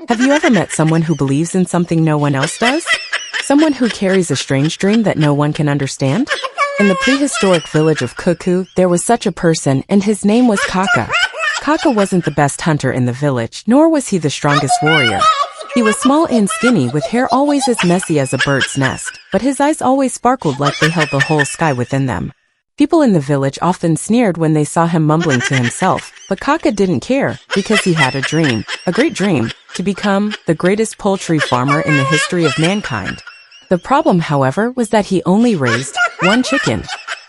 Have you ever met someone who believes in something no one else does? Someone who carries a strange dream that no one can understand? In the prehistoric village of Kaka, there was such a person, and his name was Kaka. Kaka wasn't the best hunter in the village, nor was he the strongest warrior. He was small and skinny with hair always as messy as a bird's nest, but his eyes always sparkled like they held the whole sky within them. People in the village often sneered when they saw him mumbling to himself, but Kaka didn't care, because he had a great dream, to become the greatest poultry farmer in the history of mankind. The problem, however, was that he only raised one chicken.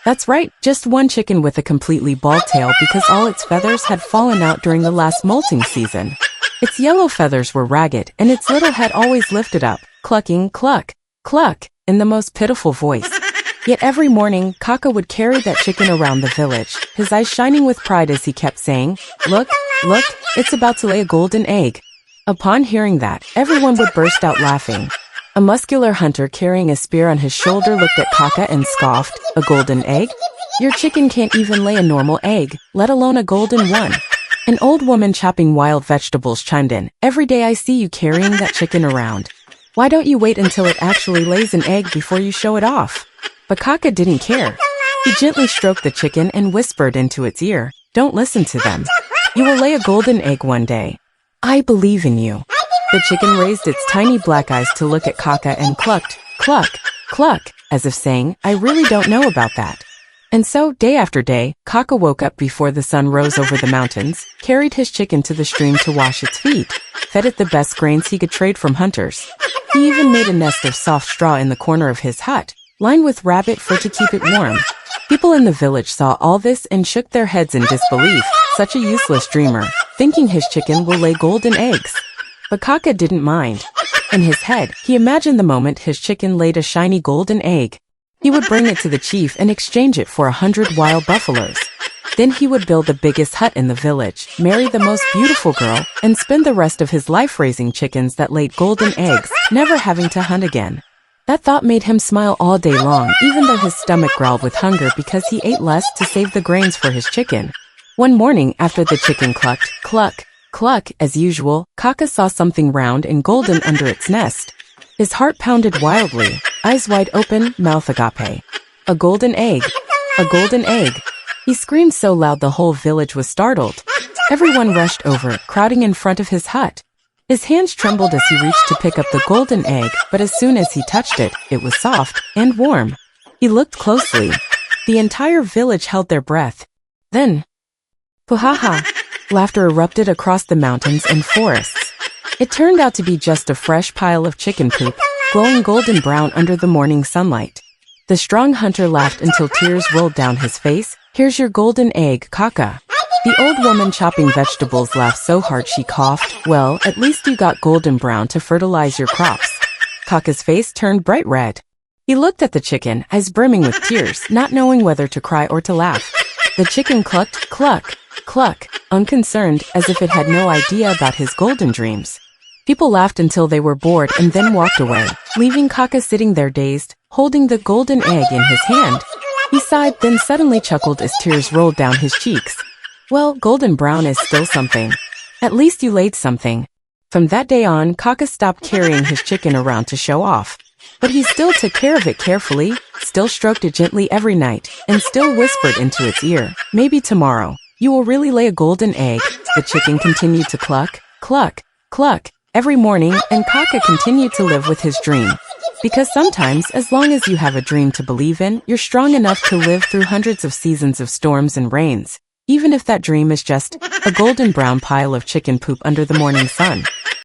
That's right, just one chicken with a completely bald tail because all its feathers had fallen out during the last molting season. Its yellow feathers were ragged, and its little head always lifted up, clucking cluck, cluck, in the most pitiful voice. Yet every morning, Kaka would carry that chicken around the village, his eyes shining with pride as he kept saying, "Look, look, it's about to lay a golden egg." Upon hearing that, everyone would burst out laughing. A muscular hunter carrying a spear on his shoulder looked at Kaka and scoffed, "A golden egg? Your chicken can't even lay a normal egg, let alone a golden one." An old woman chopping wild vegetables chimed in, "Every day I see you carrying that chicken around. Why don't you wait until it actually lays an egg before you show it off?" But Kaka didn't care. He gently stroked the chicken and whispered into its ear, "Don't listen to them. You will lay a golden egg one day. I believe in you." The chicken raised its tiny black eyes to look at Kaka and clucked, cluck, cluck, as if saying, "I really don't know about that." And so, day after day, Kaka woke up before the sun rose over the mountains, carried his chicken to the stream to wash its feet, fed it the best grains he could trade from hunters. He even made a nest of soft straw in the corner of his hut, lined with rabbit fur to keep it warm. People in the village saw all this and shook their heads in disbelief, such a useless dreamer, thinking his chicken will lay golden eggs. But Kaka didn't mind. In his head, he imagined the moment his chicken laid a shiny golden egg. He would bring it to the chief and exchange it for 100 wild buffaloes. Then he would build the biggest hut in the village, marry the most beautiful girl, and spend the rest of his life raising chickens that laid golden eggs, never having to hunt again. That thought made him smile all day long, even though his stomach growled with hunger because he ate less to save the grains for his chicken. One morning, after the chicken clucked, cluck, cluck, as usual, Kaka saw something round and golden under its nest. His heart pounded wildly, eyes wide open, mouth agape. A golden egg! A golden egg! He screamed so loud the whole village was startled. Everyone rushed over, crowding in front of his hut. His hands trembled as he reached to pick up the golden egg, but as soon as he touched it, it was soft and warm. He looked closely. The entire village held their breath. Then, "Puhaha!" Laughter erupted across the mountains and forests. It turned out to be just a fresh pile of chicken poop, glowing golden brown under the morning sunlight. The strong hunter laughed until tears rolled down his face. "Here's your golden egg, Kaka." The old woman chopping vegetables laughed so hard she coughed. "Well, at least you got golden brown to fertilize your crops." Kaka's face turned bright red. He looked at the chicken, eyes brimming with tears, not knowing whether to cry or to laugh. The chicken clucked, cluck, cluck, unconcerned, as if it had no idea about his golden dreams. People laughed until they were bored and then walked away, leaving Kaka sitting there dazed, holding the golden egg in his hand. He sighed, then suddenly chuckled as tears rolled down his cheeks. "Well, golden brown is still something. At least you laid something." From that day on, Kaka stopped carrying his chicken around to show off. But he still took care of it carefully, still stroked it gently every night, and still whispered into its ear, "Maybe tomorrow, you will really lay a golden egg." The chicken continued to cluck, cluck, cluck, every morning, and Kaka continued to live with his dream. Because sometimes, as long as you have a dream to believe in, you're strong enough to live through hundreds of seasons of storms and rains. Even if that dream is just a golden brown pile of chicken poop under the morning sun.